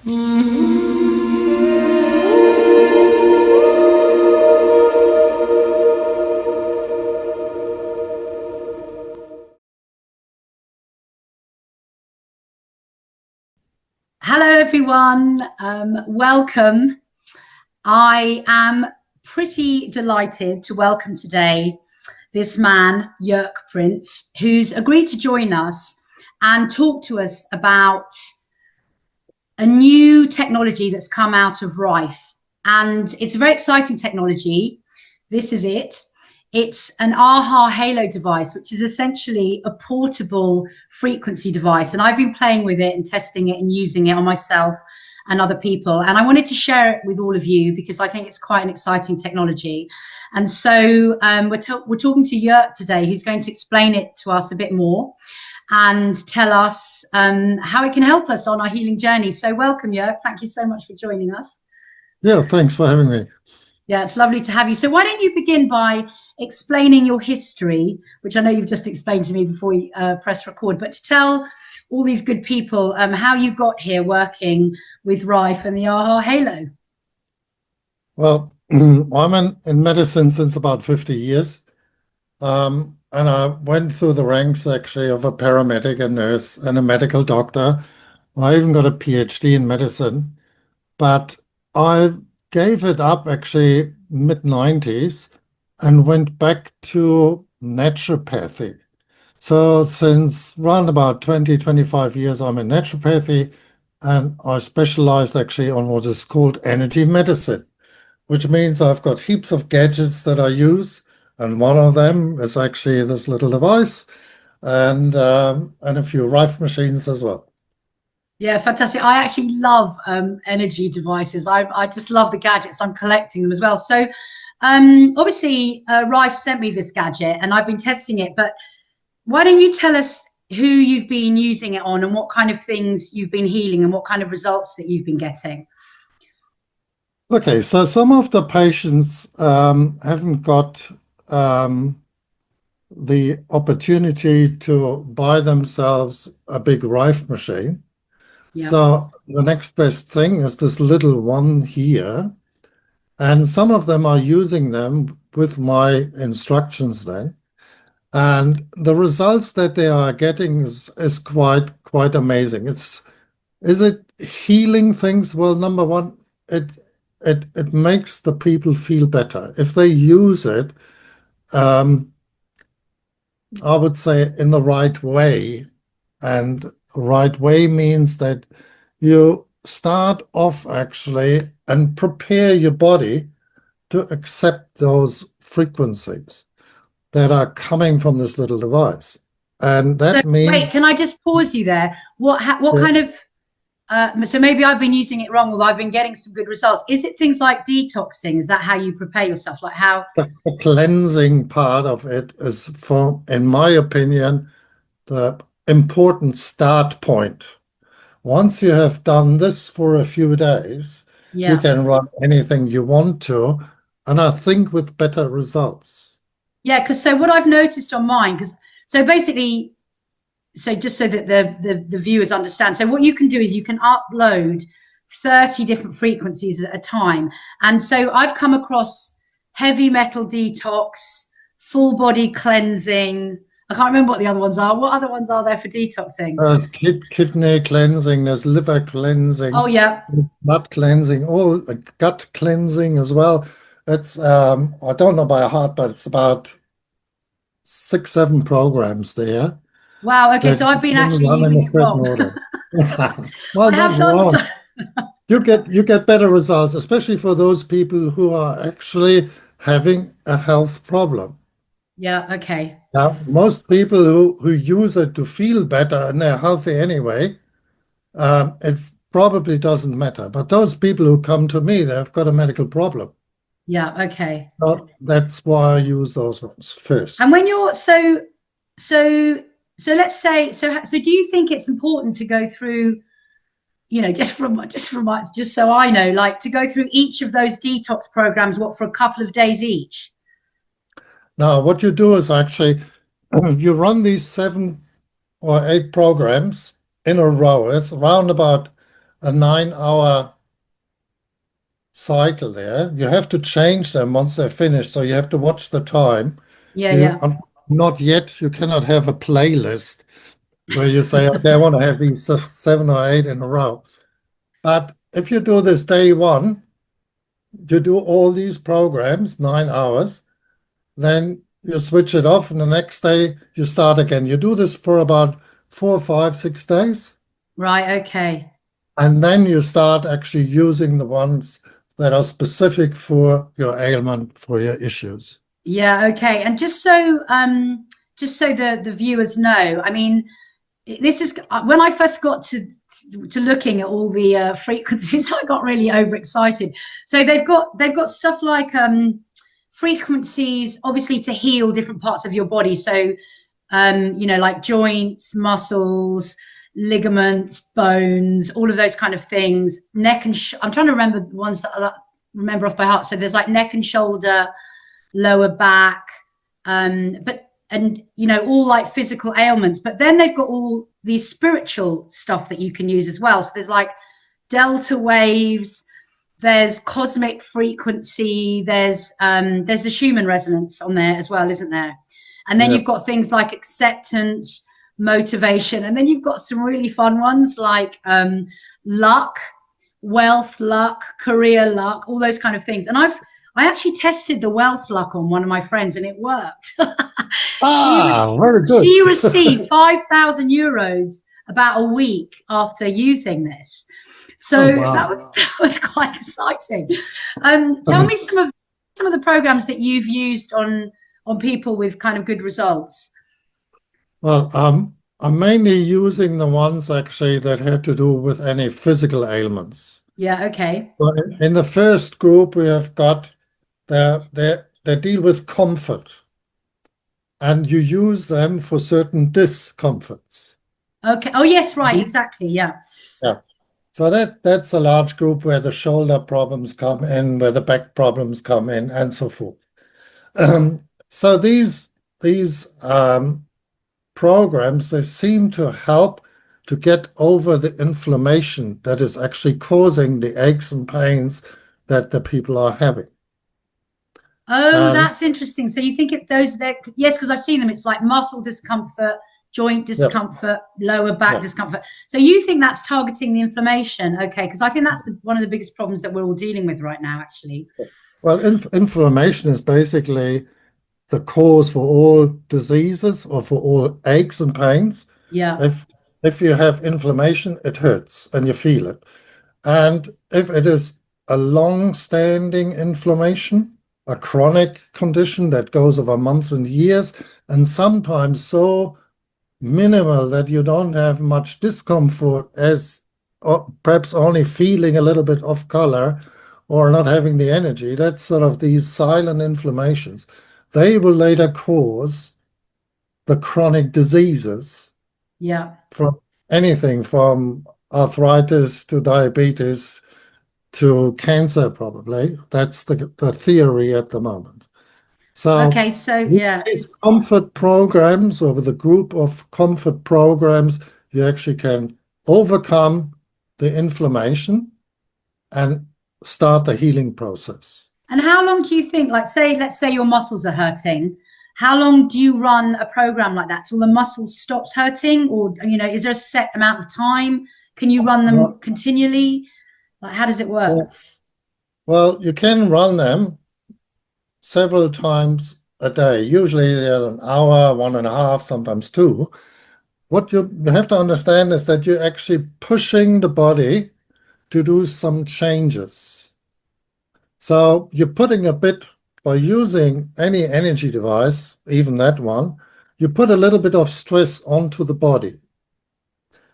Hello, everyone. Welcome. I am pretty delighted to welcome today this man, Jorg Prince, who's agreed to join us and talk to us about a new technology that's come out of Rife. And it's a very exciting technology. This is it. It's an AHA Halo device, which is essentially a portable frequency device. And I've been playing with it and testing it and using it on myself and other people. And I wanted to share it with all of you because I think it's quite an exciting technology. And so we're talking to Jorg today, who's going to explain it to us a bit more and tell us how it can help us on our healing journey. So welcome, Jorg. Thank you so much for joining us. Yeah, thanks for having me. Yeah, it's lovely to have you. So why don't you begin by explaining your history, which I know you've just explained to me before we press record, but to tell all these good people how you got here working with Rife and the AHA Halo. Well, I'm in medicine since about 50 years. And I went through the ranks actually of a paramedic, a nurse, and a medical doctor. I even got a PhD in medicine, but I gave it up actually mid-90s and went back to naturopathy. So since around about 20, 25 years, I'm in naturopathy, and I specialized actually on what is called energy medicine, which means I've got heaps of gadgets that I use, and one of them is actually this little device, and a few Rife machines as well. Yeah, fantastic. I actually love energy devices. I just love the gadgets. I'm collecting them as well. So obviously, Rife sent me this gadget and I've been testing it, but why don't you tell us who you've been using it on and what kind of things you've been healing and what kind of results that you've been getting? Okay, so some of the patients haven't got the opportunity to buy themselves a big Rife machine. Yeah. So the next best thing is this little one here. And some of them are using them with my instructions then. And the results that they are getting is quite amazing. Is it healing things? Well, number one, it makes the people feel better. If they use it, I would say in the right way. And right way means that you start off actually and prepare your body to accept those frequencies that are coming from this little device. And that means... Wait, can I just pause you there? What kind of... so maybe I've been using it wrong, although I've been getting some good results. Is it things like detoxing? Is that how you prepare yourself? Like how... The cleansing part of it is, in my opinion, the important start point. Once you have done this for a few days, you can run anything you want to, and I think with better results. Yeah, because so what I've noticed on mine, so basically, so just so that the viewers understand, so what you can do is you can upload 30 different frequencies at a time. And so I've come across heavy metal detox, full body cleansing. I can't remember what the other ones are. What other ones are there for detoxing? There's kidney cleansing, there's liver cleansing. Oh, yeah. Blood cleansing, gut cleansing as well. It's, I don't know by heart, but it's about 6-7 programs there. Wow, okay, so I've been actually using it wrong. Well, I have done so. You get better results, especially for those people who are actually having a health problem. Yeah, okay. Now, most people who use it to feel better and they're healthy anyway, it probably doesn't matter. But those people who come to me, they've got a medical problem. Yeah, okay. So that's why I use those ones first. And when you're so let's say so do you think it's important to go through, you know, just so I know, like to go through each of those detox programs, what, for a couple of days each? Now, what you do is actually you run these 7 or 8 programs in a row. It's around about a 9 hour cycle there. You have to change them once they're finished, so you have to watch the time. Yeah, You yeah. not yet. You cannot have a playlist where you say, okay, I want to have these 7 or 8 in a row. But if you do this day one, you do all these programs, 9 hours, then you switch it off, and the next day you start again. You do this for about 4, 5, 6 days, Right. Okay. and then you start actually using the ones that are specific for your ailment, for your issues. Yeah. Okay. And just so the viewers know, I mean, this is when I first got to looking at all the frequencies, I got really overexcited. So they've got stuff like frequencies, obviously, to heal different parts of your body. So like joints, muscles, ligaments, bones, all of those kind of things. Neck and I'm trying to remember the ones that I remember off by heart. So there's like neck and shoulder, lower back, but and all like physical ailments. But then they've got all these spiritual stuff that you can use as well. So there's like delta waves, there's cosmic frequency, there's the Schumann resonance on there as well, isn't there? And then Yeah. you've got things like acceptance, motivation, and then you've got some really fun ones like luck, wealth luck, career luck, all those kind of things. And I actually tested the wealth luck on one of my friends, and it worked. Very good. She received 5,000 euros about a week after using this. So Oh, wow. that was quite exciting. Tell me some of the programs that you've used on people with kind of good results. Well, I'm mainly using the ones actually that had to do with any physical ailments. Yeah. Okay. But in the first group, we have got they deal with comfort, and you use them for certain discomforts. Okay. Oh yes. Right. Exactly. Yeah. Yeah. So that's a large group where the shoulder problems come in, where the back problems come in, and so forth. So these programs, they seem to help to get over the inflammation that is actually causing the aches and pains that the people are having. Oh, And that's interesting. So you think those that yes, because I've seen them. It's like muscle discomfort, joint yeah, discomfort, lower back yeah. discomfort. So you think that's targeting the inflammation? Okay, because I think that's one of the biggest problems that we're all dealing with right now, actually. Well, inflammation is basically the cause for all diseases or for all aches and pains. Yeah. If if you have inflammation, it hurts and you feel it. And if it is a long-standing inflammation, a chronic condition that goes over months and years, and sometimes so minimal that you don't have much discomfort, as or perhaps only feeling a little bit off color or not having the energy, that's sort of these silent inflammations. They will later cause the chronic diseases Yeah. from anything from arthritis to diabetes to cancer, probably. That's the theory at the moment. So Okay. So yeah. these comfort programs, or with a group of comfort programs, you actually can overcome the inflammation and start the healing process. And how long do you think? Like, let's say your muscles are hurting. How long do you run a program like that till the muscle stops hurting, or is there a set amount of time? Can you run them Well, continually? Like, how does it work? well, you can run them several times a day. Usually they're an hour, 1.5, sometimes 2. What you have to understand is that you're actually pushing the body to do some changes. So you're putting a bit, by using any energy device, even that one, you put a little bit of stress onto the body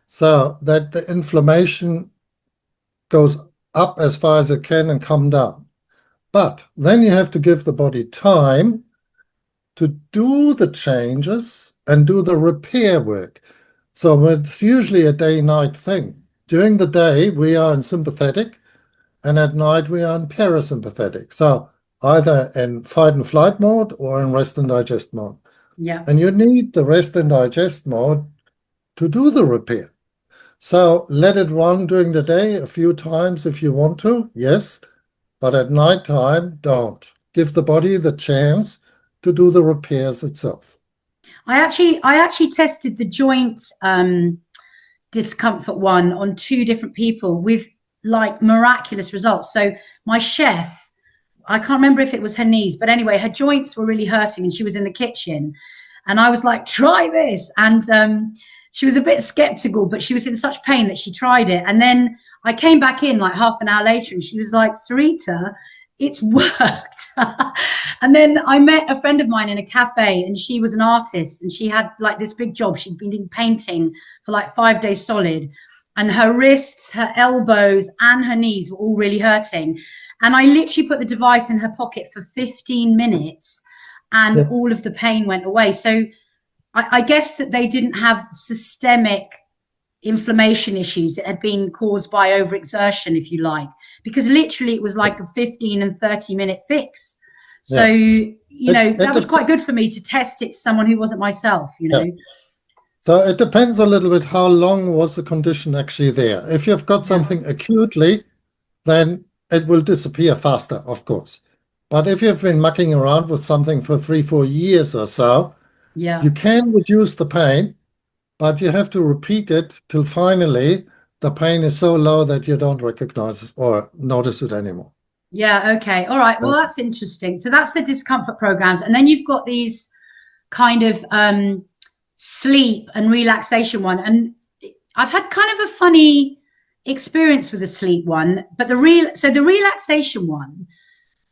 so that the inflammation goes up as far as it can and come down. But then you have to give the body time to do the changes and do the repair work. So it's usually a day-night thing. During the day, we are in sympathetic, and at night, we are in parasympathetic. So either in fight and flight mode or in rest and digest mode. Yeah. And you need the rest and digest mode to do the repair. So let it run during the day a few times if you want to, yes, but at nighttime, don't. Give the body the chance to do the repairs itself. I actually tested the joint discomfort one on two different people with like miraculous results. So my chef, I can't remember if it was her knees, but anyway, her joints were really hurting and she was in the kitchen. And I was like, try this. And she was a bit skeptical, but she was in such pain that she tried it. And then I came back in like half an hour later and she was like, Sarita, it's worked. And then I met a friend of mine in a cafe and she was an artist and she had like this big job. She'd been doing painting for like 5 days solid. And her wrists, her elbows, and her knees were all really hurting. And I literally put the device in her pocket for 15 minutes and Yep. all of the pain went away. So I guess that they didn't have systemic inflammation issues that had been caused by overexertion, if you like, because literally it was like a 15 and 30-minute fix. So, Yeah. that was quite good for me to test it to someone who wasn't myself, Yeah. So it depends a little bit how long was the condition actually there. If you've got something acutely, then it will disappear faster, of course. But if you've been mucking around with something for 3-4 years or so, Yeah. you can reduce the pain, but you have to repeat it till finally the pain is so low that you don't recognize or notice it anymore. Yeah. Okay. All right. Well, that's interesting. So that's the discomfort programs. And then you've got these kind of sleep and relaxation one. And I've had kind of a funny experience with the sleep one, but the relaxation one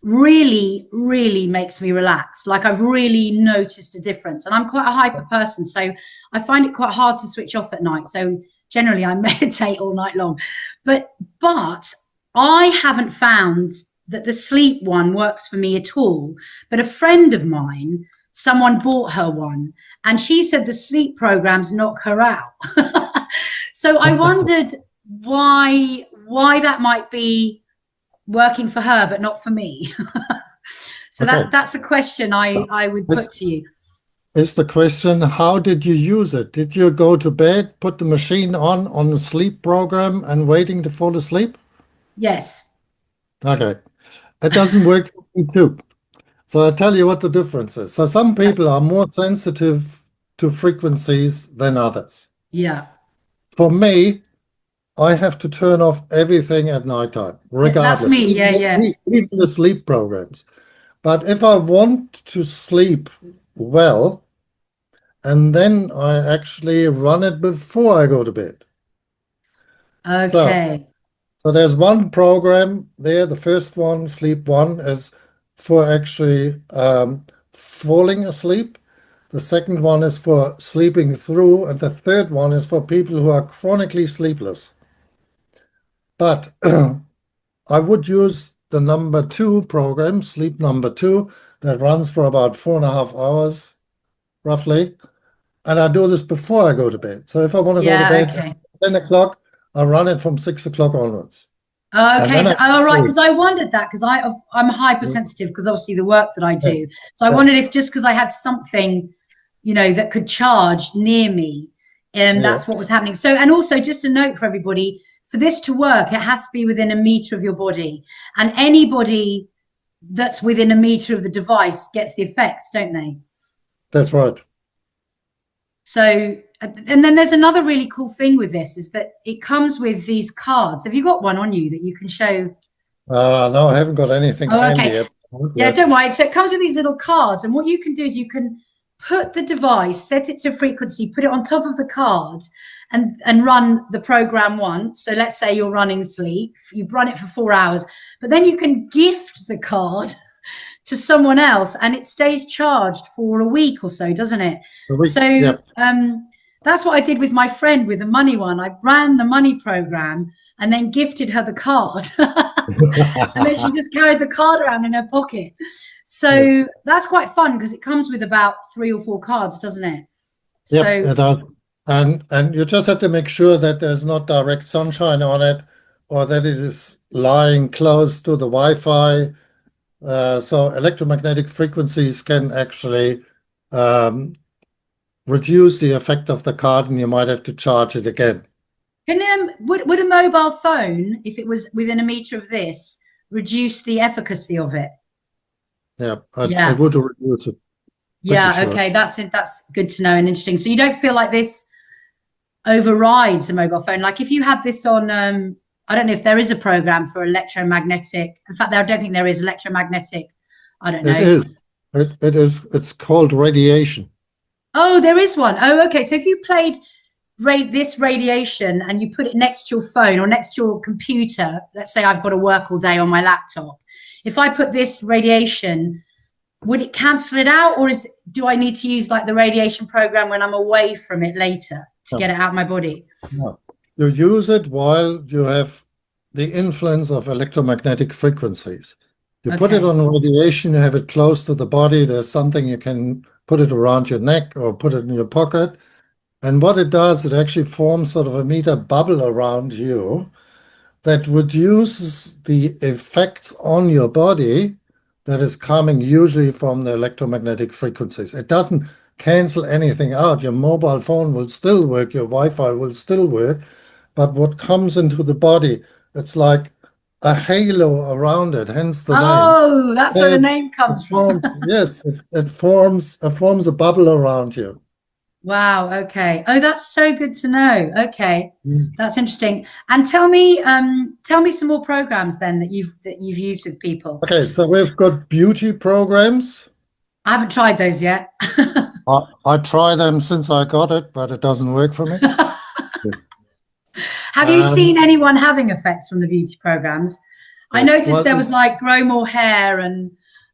really makes me relax. Like I've really noticed a difference. And I'm quite a hyper person, so I find it quite hard to switch off at night. So generally I meditate all night long. But I haven't found that the sleep one works for me at all. But a friend of mine, someone bought her one, and she said the sleep programs knock her out. So I wondered why that might be working for her but not for me. So Okay. that's a question I would put to you. Is the question, how did you use it? Did you go to bed, put the machine on the sleep program and waiting to fall asleep? Yes. Okay. It doesn't work for me too. So I'll tell you what the difference is. So some Yeah. people are more sensitive to frequencies than others. Yeah. For me, I have to turn off everything at nighttime, Yeah, that's regardless, me. Yeah, yeah. even the sleep programs. But if I want to sleep well, and then I actually run it before I go to bed. So, Okay. so there's one program there. The first one, sleep one, is for actually falling asleep. The second one is for sleeping through, and the third one is for people who are chronically sleepless. But I would use the number two program, sleep number two, that runs for about 4.5 hours, roughly. And I do this before I go to bed. So if I want to go to Yeah, bed at okay. 10 o'clock, I run it from 6 o'clock onwards. And Okay, then I all right, sleep. because I wondered that because I'm hypersensitive because obviously the work that I Yeah, do. So I yeah, wondered if just because I had something, that could charge near me, yeah, that's what was happening. So, and also just a note for everybody, for this to work, it has to be within a meter of your body, and anybody that's within a meter of the device gets the effects, don't they? that's right. So, and then there's another really cool thing with this is that it comes with these cards. Have you got one on you that you can show? No, I haven't got anything Oh, handy okay. yet. Yeah, Yet. don't worry. So it comes with these little cards, and what you can do is you can put the device, set it to frequency, put it on top of the card, and run the program once. So let's say you're running sleep, you run it for 4 hours, but then you can gift the card to someone else, and it stays charged for a week or so, doesn't it? A week. So Yep. that's what I did with my friend with the money one. I ran the money program and then gifted her the card. And then she just carried the card around in her pocket. Yep. So that's quite fun because it comes with about 3 or 4 cards, doesn't it? Yep, So it does. And you just have to make sure that there's not direct sunshine on it or that it is lying close to the Wi-Fi. So electromagnetic frequencies can actually um, reduce the effect of the card and you might have to charge it again. Would a mobile phone, if it was within a meter of this, reduce the efficacy of it? Yeah, it Yeah. would reduce it, pretty Yeah. sure. Okay. That's good to know and interesting. So you don't feel like this overrides a mobile phone. Like if you had this on, I don't know if there is a program for electromagnetic. In fact, I don't think there is electromagnetic. I don't It know. is. It is. It's called radiation. Oh, there is one. Oh, okay. So if you played this radiation and you put it next to your phone or next to your computer, let's say I've got to work all day on my laptop. If I put this radiation, would it cancel it out, or do I need to use like the radiation program when I'm away from it later to No, get it out of my body? no. You use it while you have the influence of electromagnetic frequencies. You put it Okay. on radiation, you have it close to the body. There's something you can put it around your neck or put it in your pocket. And what it does, it actually forms sort of a meter bubble around you that reduces the effect on your body that is coming usually from the electromagnetic frequencies. It doesn't cancel anything out. Your mobile phone will still work, your Wi-Fi will still work, but what comes into the body, it's like a halo around it, hence the name. Oh, that's where the It, name comes from. yes, it forms a bubble around you. Wow. Okay. Oh, that's so good to know. Okay, Mm. that's interesting. And tell me some more programs then that you've used with people. Okay, so we've got beauty programs. I haven't tried those yet. I try them since I got it, but it doesn't work for me. Have you seen Um, anyone having effects from the beauty programs? I yes, noticed well, there was like grow more hair and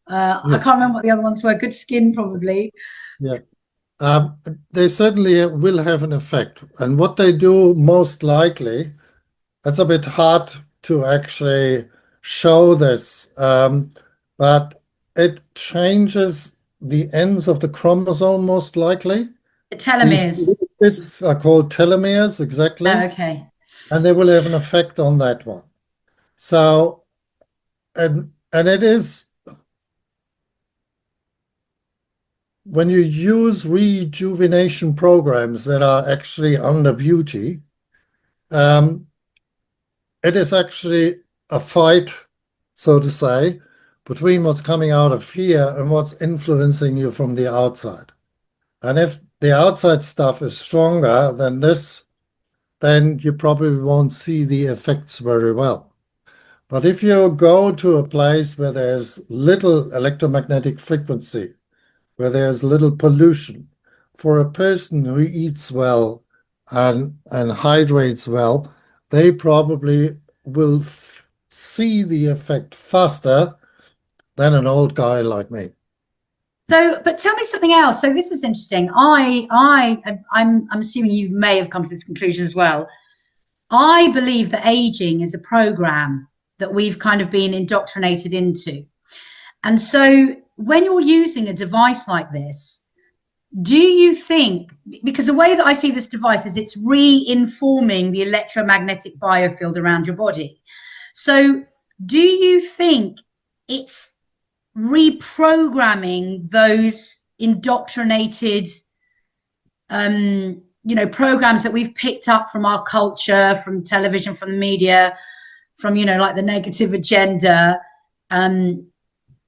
I yes, can't remember what the other ones were. Good skin, probably. yeah. Um, they certainly will have an effect. And what they do most likely, it's a bit hard to actually show this, but it changes the ends of the chromosome most likely. The These telomeres. little bits are called telomeres, Oh, exactly, okay. and they will have an effect on that one. So, and it is when you use rejuvenation programs that are actually under beauty, um, it is actually a fight, so to say, between what's coming out of here and what's influencing you from the outside. And if the outside stuff is stronger than this, then you probably won't see the effects very well. But if you go to a place where there's little electromagnetic frequency, where there's little pollution, for a person who eats well and hydrates well, they probably will see the effect faster than an old guy like me. So, but tell me something else. So this is interesting. I'm assuming you may have come to this conclusion as well. I believe that aging is a program that we've kind of been indoctrinated into. And so when you're using a device like this, do you think, because the way that I see this device is it's re-informing the electromagnetic biofield around your body. So do you think it's reprogramming those indoctrinated programs that we've picked up from our culture, from television, from the media, from like the negative agenda?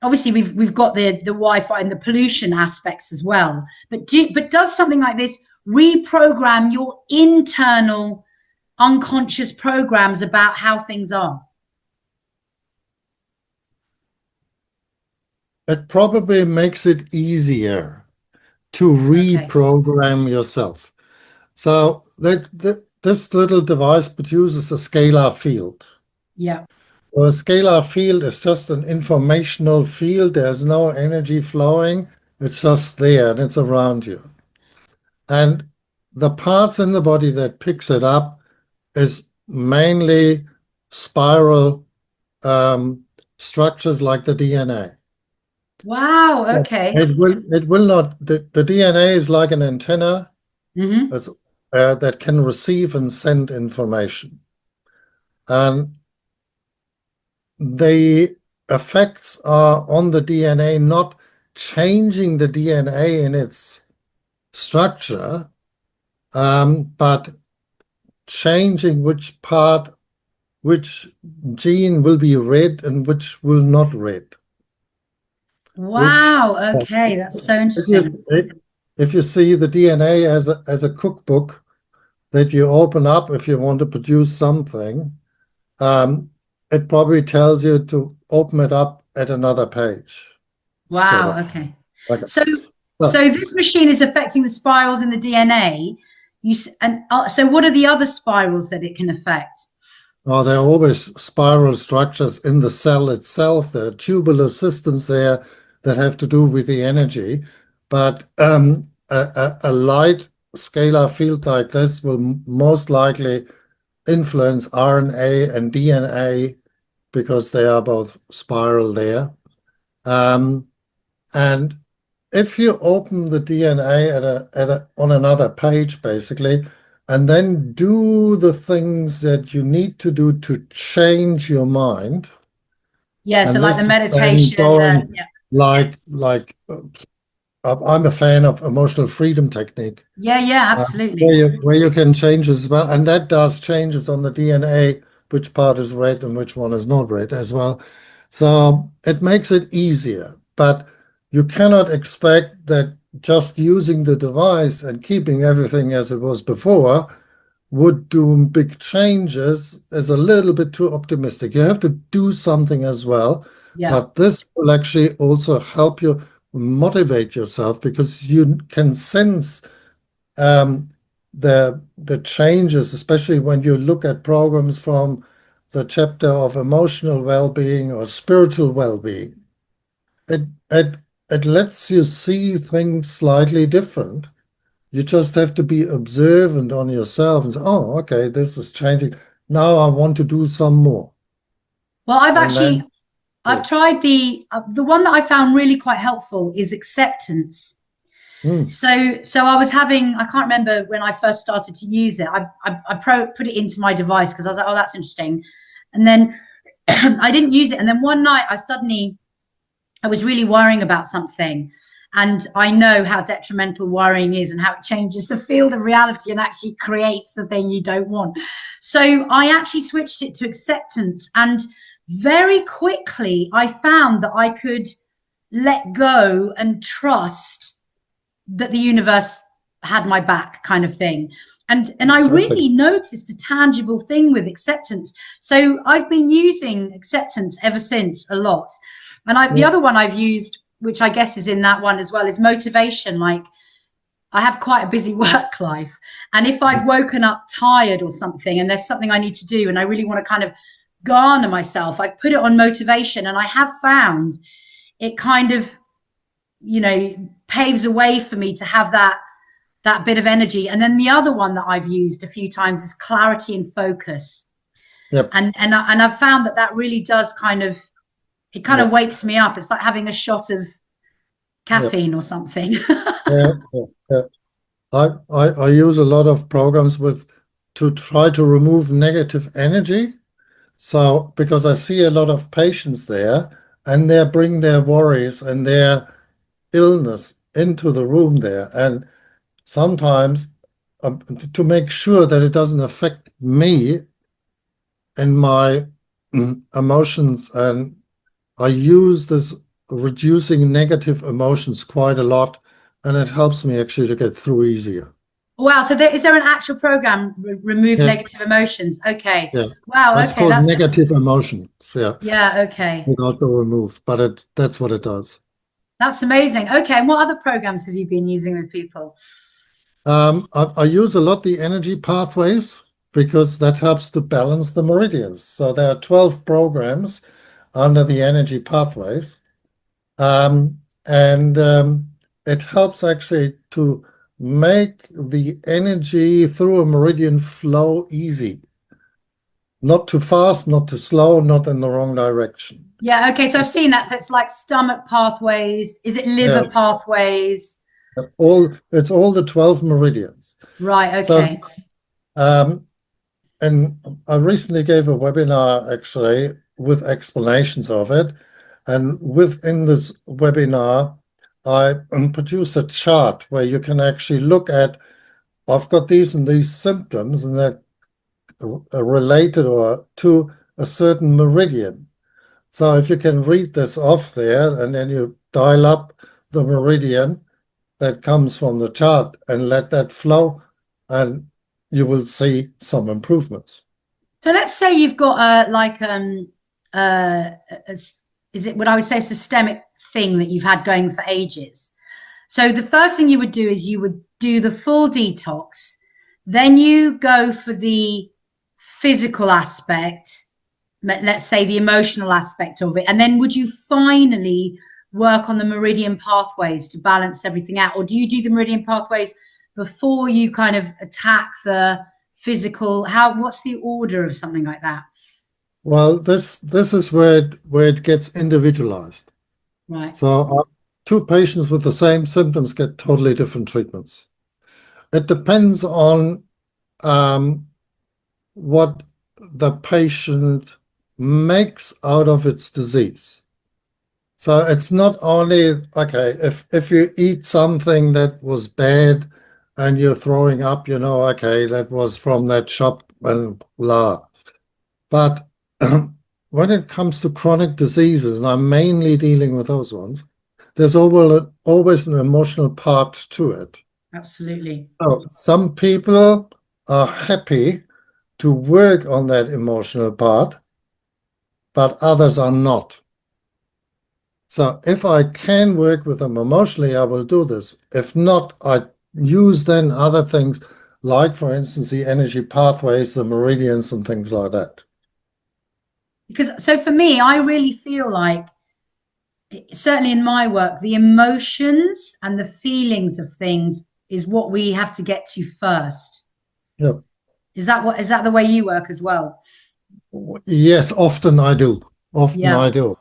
Obviously we've got the Wi-Fi and the pollution aspects as well. But does something like this reprogram your internal unconscious programs about how things are? It probably makes it easier to Okay. reprogram yourself. So this little device produces a scalar field. Yeah. Well, a scalar field is just an informational field. There's no energy flowing. It's just there and it's around you. And the parts in the body that picks it up is mainly spiral structures like the DNA. Wow. So Okay. it will not the DNA is like an antenna. Mm-hmm. It's, that can receive and send information. And the effects are on the DNA, not changing the DNA in its structure, but changing which part, which gene will be read and which will not read. Which, Wow. Okay, that's so interesting. if you see the DNA as a cookbook that you open up if you want to produce something, it probably tells you to open it up at another page, sort Wow. of. Okay. Like, So, uh, so this machine is affecting the spirals in the DNA. So what are the other spirals that it can affect? there are always spiral structures in the cell itself. There are tubular systems there that have to do with the energy. But a light scalar field like this will most likely influence RNA and DNA because they are both spiral there. And if you open the DNA on another page, basically, and then do the things that you need to do to change your mind, Yeah. So and like this the is then meditation, going yeah. like I'm a fan of emotional freedom technique, Yeah, yeah, where absolutely. you can change as well, and that does changes on the DNA, which part is read and which one is not read as well. So it makes it easier, but you cannot expect that just using the device and keeping everything as it was before would do big changes is a little bit too optimistic. You have to do something as well, Yeah. but this will actually also help you motivate yourself because you can sense um, the changes, especially when you look at programs from the chapter of emotional well-being or spiritual well-being. It it it lets you see things slightly different. You just have to be observant on yourself and say, "Oh, okay, this is changing. Now I want to do some more." Well, And then I've works. tried the one that I found really quite helpful is acceptance. Hmm. So I was having, I can't remember when I first started to use it. Put it into my device because I was like, oh, that's interesting. And then I didn't use it. And then one night I was really worrying about something. And I know how detrimental worrying is and how it changes the field of reality and actually creates the thing you don't want. So I actually switched it to acceptance. And very quickly, I found that I could let go and trust that the universe had my back, kind of thing. And I Exactly. really noticed a tangible thing with acceptance. So I've been using acceptance ever since a lot. And the Yeah. other one I've used, which I guess is in that one as well, is motivation. Like, I have quite a busy work life, and if I've woken up tired or something and there's something I need to do and I really want to kind of garner myself, I've put it on motivation, and I have found it kind of, paves a way for me to have that bit of energy. And then the other one that I've used a few times is clarity and focus. Yep. And I've found that really does it kind of Yep. wakes me up. It's like having a shot of Yep. caffeine or something. Yeah. Yeah. Yeah. I use a lot of programs with to try to remove negative energy. So because I see a lot of patients there and they bring their worries and their illness into the room there. And sometimes to make sure that it doesn't affect me and my emotions, and I use this reducing negative emotions quite a lot, and it helps me actually to get through easier. Wow. So is there an actual program, remove Yeah, negative emotions? Okay. yeah. Wow. It's Okay. called negative emotions, yeah, Yeah. Okay. without the remove, but that's what it does. That's amazing. Okay. And what other programs have you been using with people? I use a lot the energy pathways because that helps to balance the meridians. So there are 12 programs under the energy pathways. And it helps actually to make the energy through a meridian flow easy. Not too fast, not too slow, not in the wrong direction. Yeah. Okay. So I've seen that. So it's like stomach pathways. Is it liver Yeah, pathways? it's all the 12 meridians. Right. So Okay. um, and I recently gave a webinar actually with explanations of it. And within this webinar, I produced a chart where you can actually look at, I've got these and these symptoms, and they're related or to a certain meridian. So if you can read this off there and then you dial up the meridian that comes from the chart and let that flow, and you will see some improvements. So let's say you've got is it what I would say, a systemic thing that you've had going for ages. So the first thing you would do is you would do the full detox, then you go for the physical aspect, let's say the emotional aspect of it, and then would you finally work on the meridian pathways to balance everything out? Or do you do the meridian pathways before you kind of attack the physical? What's the order of something like that? Well, this is where it gets individualized. Right. So two patients with the same symptoms get totally different treatments. It depends on what the patient makes out of its disease. So it's not only, okay, if you eat something that was bad and you're throwing up, okay, that was from that shop and blah. But when it comes to chronic diseases, and I'm mainly dealing with those ones, there's always an emotional part to it. Absolutely. So some people are happy to work on that emotional part, but others are not. So if I can work with them emotionally, I will do this. If not, I use then other things, like, for instance, the energy pathways, the meridians, and things like that. Because so for me, I really feel like, certainly in my work, the emotions and the feelings of things is what we have to get to first. Yeah. Is that the way you work as well? Yes, often I do. Often Yeah. I do.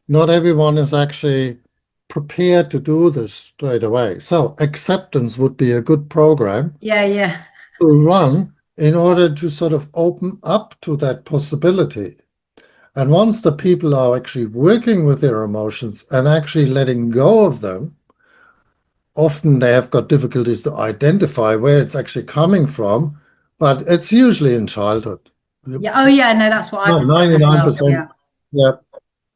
Not everyone is actually prepared to do this straight away. So acceptance would be a good program Yeah, yeah. to run in order to sort of open up to that possibility. And once the people are actually working with their emotions and actually letting go of them, often they have got difficulties to identify where it's actually coming from, but it's usually in childhood. Yeah. Oh, yeah. No, that's what I've No, discovered as well. 99%. Yeah. Yeah.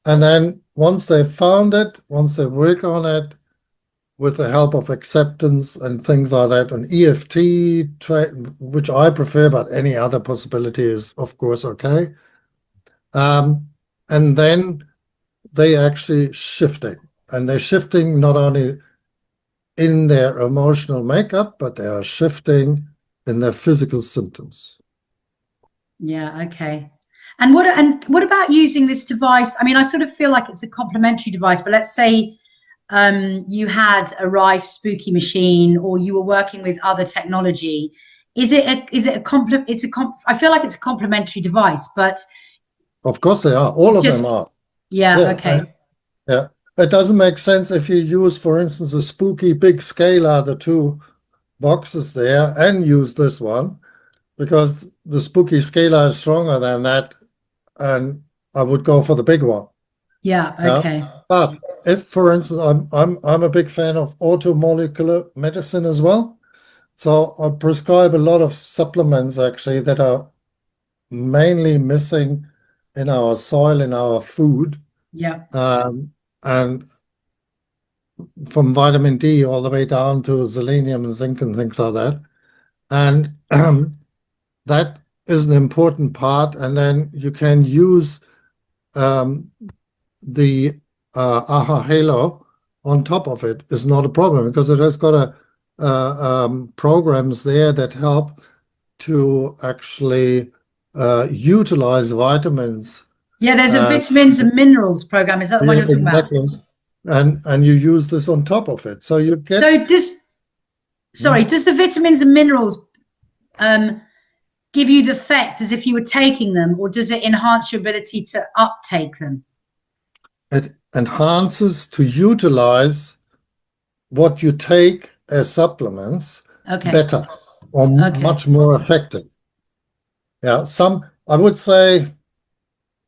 And then once they've found it, once they work on it with the help of acceptance and things like that, and EFT, which I prefer, but any other possibility is, of course, okay. And then they actually shifting. And they're shifting not only in their emotional makeup, but they are shifting in their physical symptoms. Yeah. Okay. And what about using this device? I mean, I sort of feel like it's a complementary device, but let's say you had a Rife spooky machine, or you were working with other technology. I feel like it's a complementary device, but Of course they are. All it's of them just, are. yeah. Yeah. Okay. Yeah. It doesn't make sense if you use, for instance, a spooky big scalar, the two boxes there, and use this one, because the spooky scalar is stronger than that, and I would go for the big one. Yeah. Yeah. Okay. But if, for instance, I'm a big fan of automolecular medicine as well. So I prescribe a lot of supplements actually that are mainly missing in our soil, in our food, Yeah. and from vitamin D all the way down to selenium and zinc and things like that. And that is an important part. And then you can use um, the AHA Halo on top of it is not a problem, because it has got programs there that help to actually utilize vitamins. Yeah. There's a Uh, vitamins and minerals program. Is that the one yeah, you're talking about? exactly. And you use this on top of it. So you get. So does the vitamins and minerals um, give you the effect as if you were taking them, or does it enhance your ability to uptake them? It enhances to utilize what you take as supplements Okay. better or Okay. much more effective. Yeah, I would say,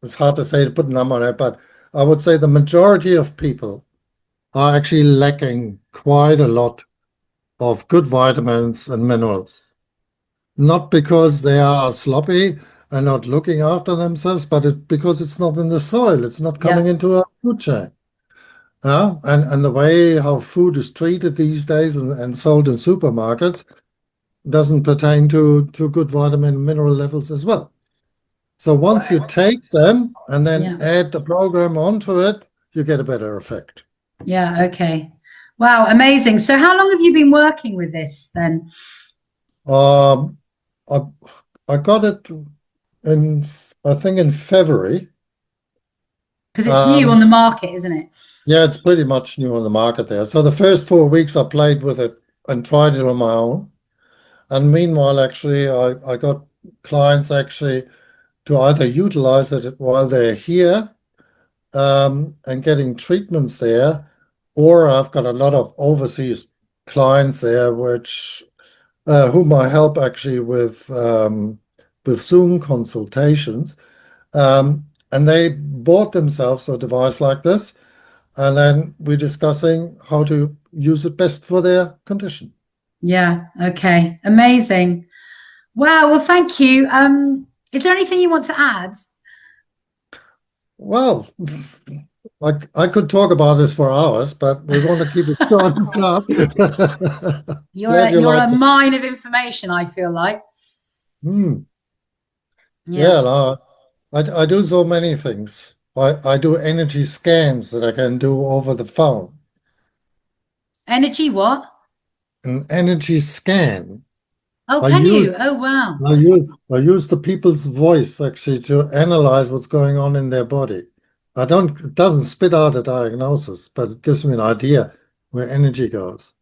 it's hard to say to put a number on it, but I would say the majority of people are actually lacking quite a lot of good vitamins and minerals. not because they are sloppy and not looking after themselves, but because it's not in the soil. It's not coming Yeah. into our food chain. And the way how food is treated these days and sold in supermarkets doesn't pertain to good vitamin mineral levels as well. So once you take them and then Yeah. add the program onto it, you get a better effect. Yeah. Okay. Wow. Amazing. So how long have you been working with this then? Um, I I got it in I think in February. Because it's new on Um, the market, isn't it? yeah, it's pretty much new on the market there. So the first 4 weeks I played with it and tried it on my own. And meanwhile, actually, I got clients actually to either utilize it while they're here and getting treatments there, or I've got a lot of overseas clients there, which whom I help actually with Zoom consultations, and they bought themselves a device like this, and then we're discussing how to use it best for their condition. Yeah. Okay. Amazing. Wow. Well, thank you. Is there anything you want to add? Well, I could talk about this for hours, but we want to keep it short and sharp. Glad you You're a like it. mine of information, I feel like. Hmm. Yeah. Yeah, no, I do so many things. I do energy scans that I can do over the phone. Energy, what? An energy scan. Oh, I can use you? Oh, wow. I use the people's voice actually to analyze what's going on in their body. It doesn't spit out a diagnosis, but it gives me an idea where energy goes.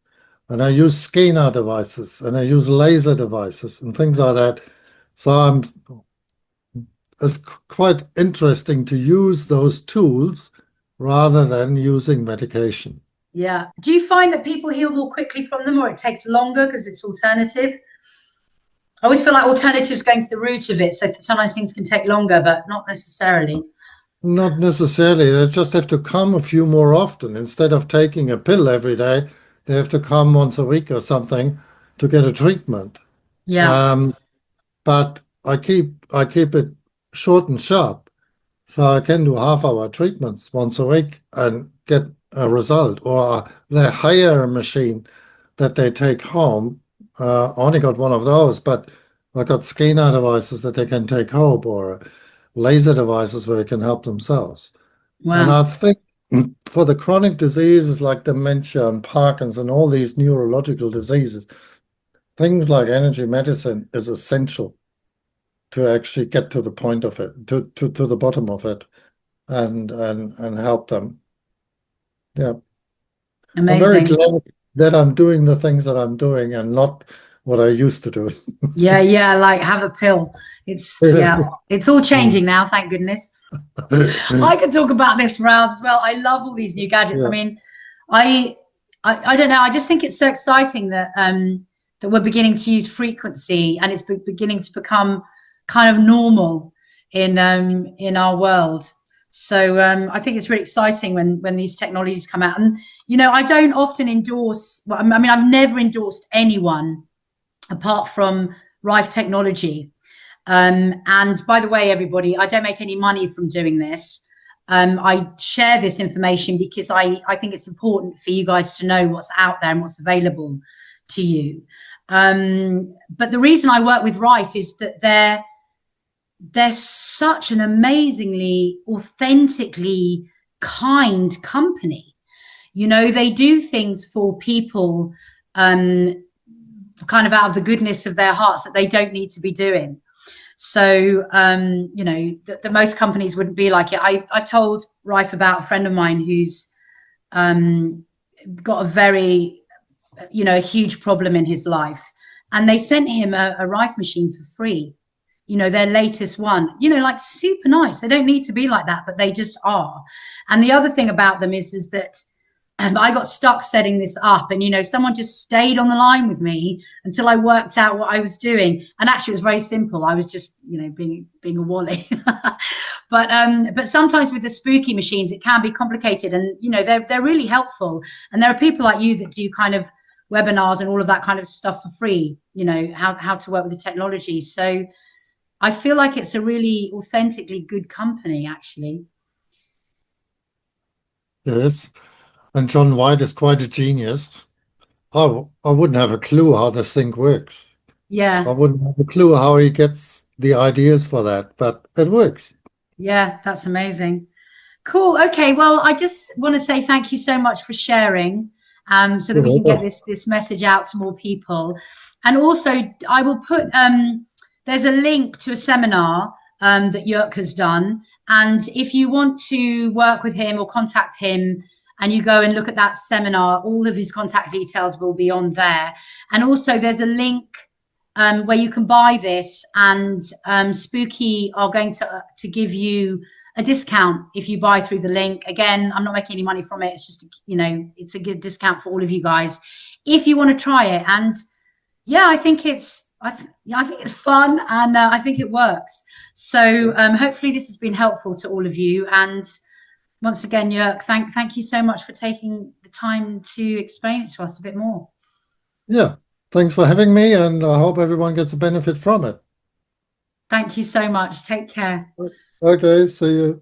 And I use scanner devices and I use laser devices and things like that. So it's quite interesting to use those tools rather than using medication. Yeah. Do you find that people heal more quickly from them or it takes longer because it's alternative? I always feel like alternatives going to the root of it. So sometimes things can take longer, but not necessarily. Not necessarily. They just have to come a few more often. Instead of taking a pill every day, they have to come once a week or something to get a treatment. Yeah. Um, but I keep it short and sharp. So I can do half-hour treatments once a week and get a result. Or they hire a machine that they take home. I only got one of those, but I got scanner devices that they can take home or laser devices where they can help themselves. And Wow. I think for the chronic diseases like dementia and Parkinson, all these neurological diseases, things like energy medicine is essential to actually get to the point of it, to the bottom of it and help them. Yeah. I'm very Amazing. glad that I'm doing the things that I'm doing and not what I used to do. Yeah. Yeah. Like have a pill. Yeah, it's all changing now. Thank goodness. I could talk about this for hours as well. I love all these new gadgets. I Yeah. mean, I, I don't know. I just think it's so exciting that we're beginning to use frequency and it's beginning to become kind of normal in our world. So I think it's really exciting when these technologies come out. And I don't often endorse. Well, I mean, I've never endorsed anyone apart from Rife Technology. And by the way, everybody, I don't make any money from doing this. I share this information because I think it's important for you guys to know what's out there and what's available to you. But the reason I work with Rife is that they're such an amazingly, authentically kind company. They do things for people kind of out of the goodness of their hearts that they don't need to be doing. So, the most companies wouldn't be like it. I told Rife about a friend of mine who's got a very, a huge problem in his life. And they sent him a Rife machine for free, their latest one, like super nice. They don't need to be like that, but they just are. And the other thing about them is that I got stuck setting this up and someone just stayed on the line with me until I worked out what I was doing. And actually it was very simple. I was just being a wally. But sometimes with the spooky machines it can be complicated and they're really helpful. And there are people like you that do kind of webinars and all of that kind of stuff for free, you know, how to work with the technology. So I feel like it's a really authentically good company, actually. Yes. And John White is quite a genius. I wouldn't have a clue how this thing works. I Yeah. wouldn't have a clue how he gets the ideas for that, but it works. Yeah, that's amazing. Cool. Okay. Well, I just want to say thank you so much for sharing, so that You're we can get welcome. this message out to more people. And also, I will put there's a link to a seminar that Jörg has done, and if you want to work with him or contact him, and you go and look at that seminar, all of his contact details will be on there. And also, there's a link where you can buy this, and Spooky are going to give you a discount if you buy through the link. Again, I'm not making any money from it. It's just, you know, it's a good discount for all of you guys if you want to try it. And yeah, I think I think it's fun, and I think it works. So hopefully this has been helpful to all of you. And once again, Jörg, thank you so much for taking the time to explain it to us a bit more. Yeah. Thanks for having me, and I hope everyone gets a benefit from it. Thank you so much. Take care. Okay, see you.